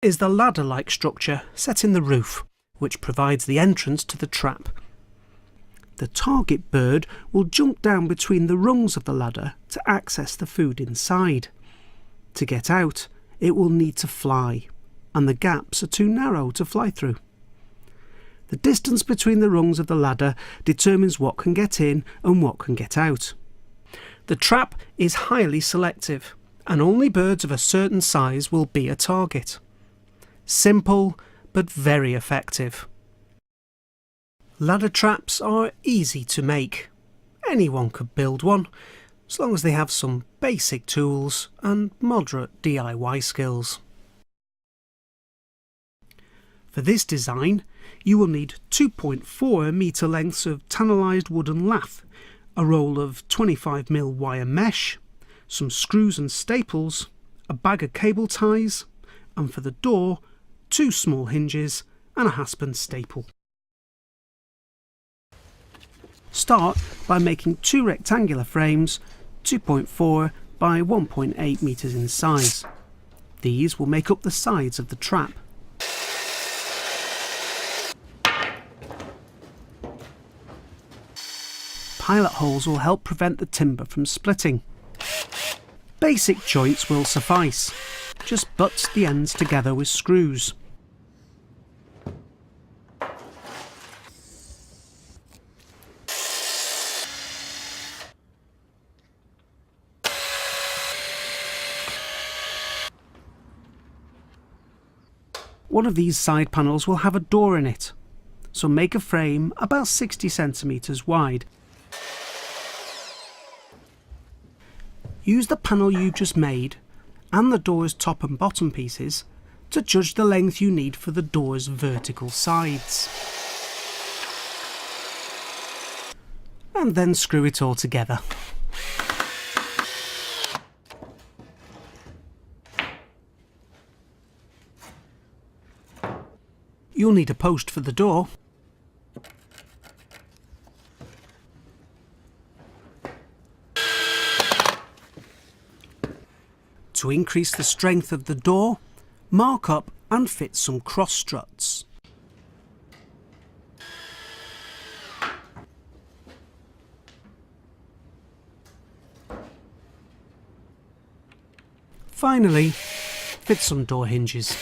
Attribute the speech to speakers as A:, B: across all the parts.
A: is the ladder-like structure set in the roof, which provides the entrance to the trap. The target bird will jump down between the rungs of the ladder to access the food inside. To get out, it will need to fly, and the gaps are too narrow to fly through. The distance between the rungs of the ladder determines what can get in and what can get out. The trap is highly selective, and only birds of a certain size will be a target. Simple, but very effective. Ladder traps are easy to make. Anyone could build one, as long as they have some basic tools and moderate DIY skills. For this design, you will need 2.4 metre lengths of tannalised wooden lath, a roll of 25mm wire mesh, some screws and staples, a bag of cable ties, and for the door, 2 small hinges and a hasp and staple. Start by making 2 rectangular frames, 2.4 by 1.8 metres in size. These will make up the sides of the trap. Pilot holes will help prevent the timber from splitting. Basic joints will suffice. Just butt the ends together with screws. One of these side panels will have a door in it, so make a frame about 60 centimetres wide. Use the panel you just made and the door's top and bottom pieces to judge the length you need for the door's vertical sides. And then screw it all together. You'll need a post for the door. To increase the strength of the door, mark up and fit some cross struts. Finally, fit some door hinges.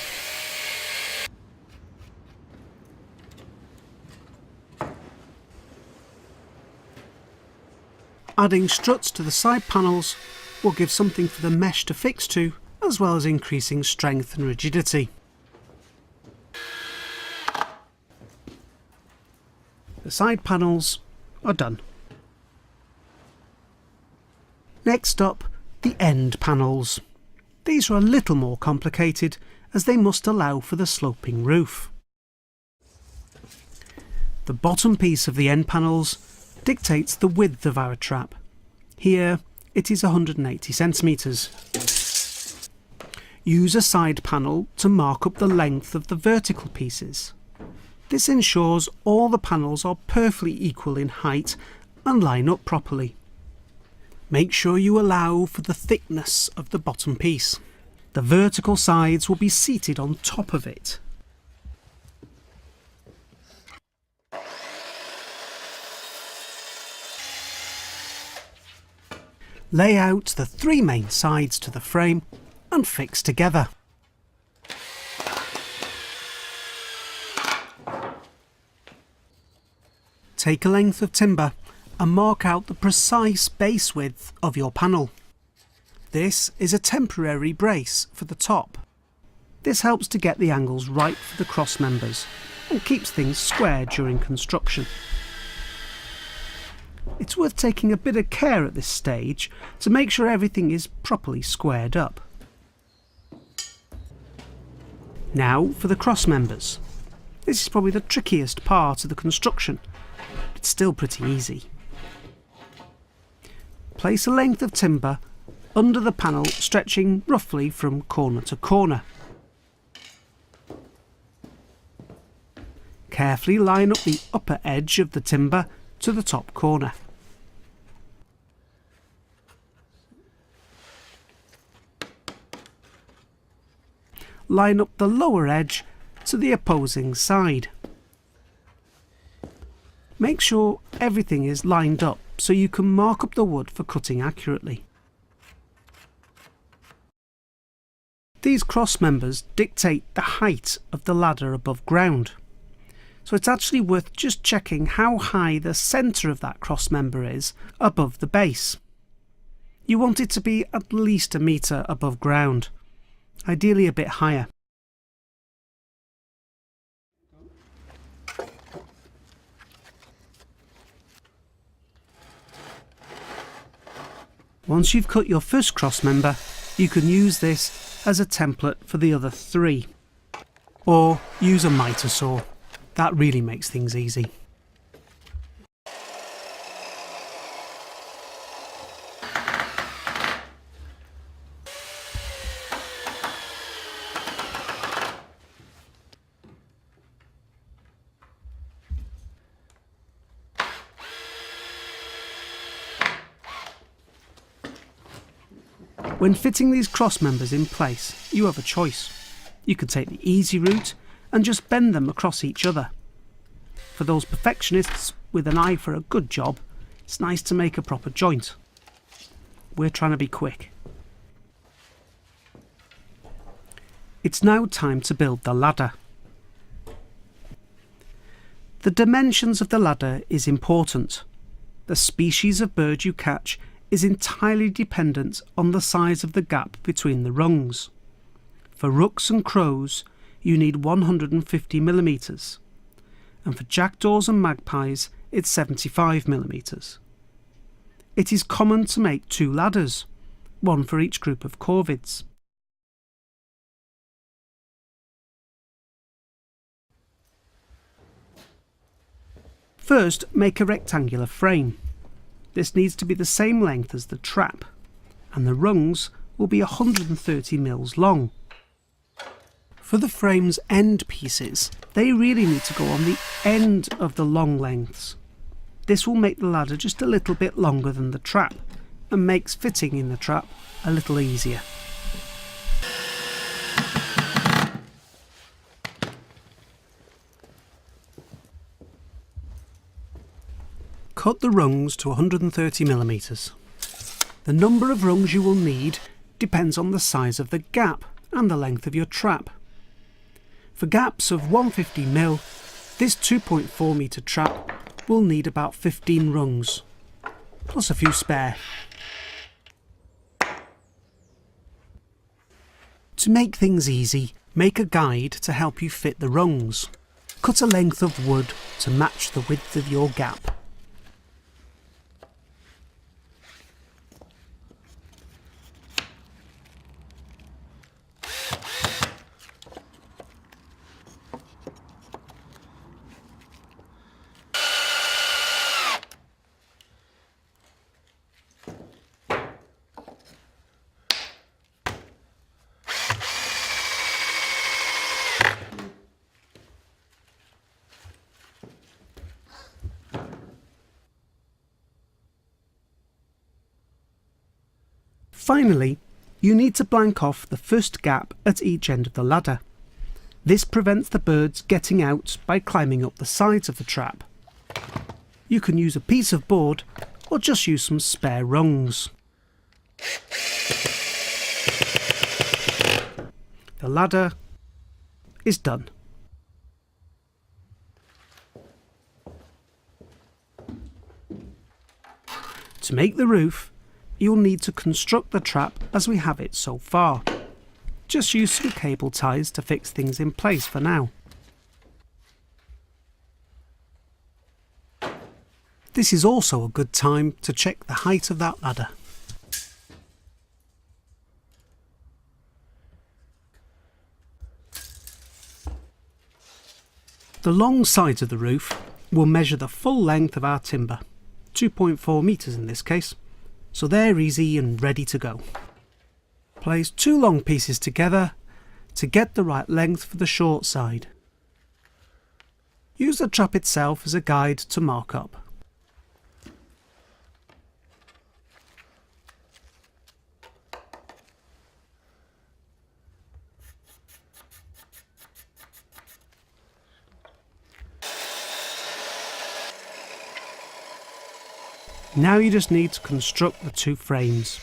A: Adding struts to the side panels will give something for the mesh to fix to, as well as increasing strength and rigidity. The side panels are done. Next up, the end panels. These are a little more complicated as they must allow for the sloping roof. The bottom piece of the end panels dictates the width of our trap. Here it is 180 centimetres. Use a side panel to mark up the length of the vertical pieces. This ensures all the panels are perfectly equal in height and line up properly. Make sure you allow for the thickness of the bottom piece. The vertical sides will be seated on top of it. Lay out the 3 main sides to the frame and fix together. Take a length of timber and mark out the precise base width of your panel. This is a temporary brace for the top. This helps to get the angles right for the cross members and keeps things square during construction. It's worth taking a bit of care at this stage to make sure everything is properly squared up. Now for the cross members. This is probably the trickiest part of the construction, but it's still pretty easy. Place a length of timber under the panel stretching roughly from corner to corner. Carefully line up the upper edge of the timber to the top corner. line up the lower edge to the opposing side. Make sure everything is lined up so you can mark up the wood for cutting accurately. These cross members dictate the height of the ladder above ground, so it's actually worth just checking how high the centre of that cross member is above the base. You want it to be at least 1 metre above ground, ideally a bit higher. Once you've cut your first cross member, you can use this as a template for the other 3. Or use a mitre saw. That really makes things easy. When fitting these cross members in place, you have a choice. You can take the easy route and just bend them across each other. For those perfectionists with an eye for a good job, it's nice to make a proper joint. We're trying to be quick. It's now time to build the ladder. The dimensions of the ladder is important. The species of bird you catch is entirely dependent on the size of the gap between the rungs. For rooks and crows, you need 150mm, and for jackdaws and magpies, it's 75mm. It is common to make 2 ladders, one for each group of corvids. First, make a rectangular frame. This needs to be the same length as the trap, and the rungs will be 130mm long. For the frame's end pieces, they really need to go on the end of the long lengths. This will make the ladder just a little bit longer than the trap, and makes fitting in the trap a little easier. Cut the rungs to 130mm. The number of rungs you will need depends on the size of the gap and the length of your trap. For gaps of 150mm, this 2.4 metre trap will need about 15 rungs, plus a few spare. To make things easy, make a guide to help you fit the rungs. Cut a length of wood to match the width of your gap. Finally, you need to blank off the first gap at each end of the ladder. This prevents the birds getting out by climbing up the sides of the trap. You can use a piece of board or just use some spare rungs. The ladder is done. To make the roof, you'll need to construct the trap as we have it so far. Just use some cable ties to fix things in place for now. This is also a good time to check the height of that ladder. The long sides of the roof will measure the full length of our timber, 2.4 metres in this case. So they're easy and ready to go. Place 2 long pieces together to get the right length for the short side. Use the trap itself as a guide to mark up. Now you just need to construct the two frames.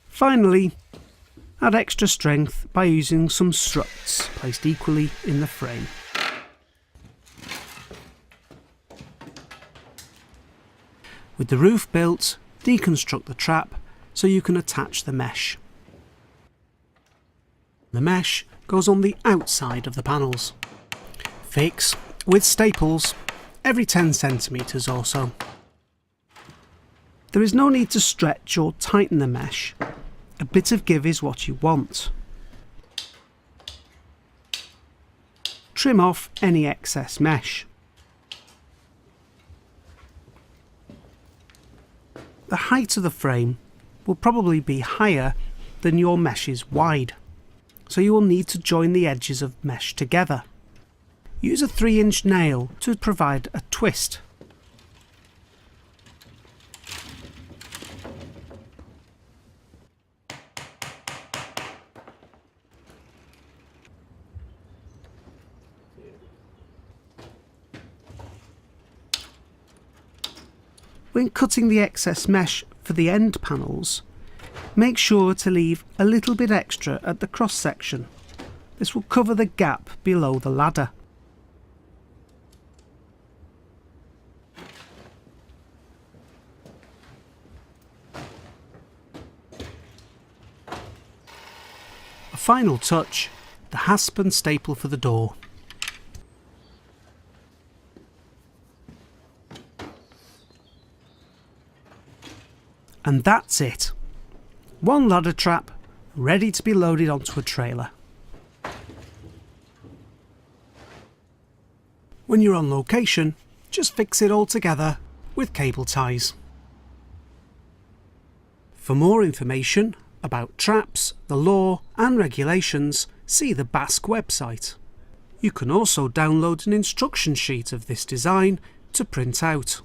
A: Finally, add extra strength by using some struts placed equally in the frame. With the roof built, deconstruct the trap so you can attach the mesh. The mesh goes on the outside of the panels. Fix with staples every 10 centimetres or so. There is no need to stretch or tighten the mesh. A bit of give is what you want. Trim off any excess mesh. The height of the frame will probably be higher than your mesh is wide, so you will need to join the edges of mesh together. Use a 3-inch nail to provide a twist. When cutting the excess mesh for the end panels, make sure to leave a little bit extra at the cross section. This will cover the gap below the ladder. A final touch, the hasp and staple for the door. And that's it. One ladder trap ready to be loaded onto a trailer. When you're on location, just fix it all together with cable ties. For more information about traps, the law and regulations, see the Basque website. You can also download an instruction sheet of this design to print out.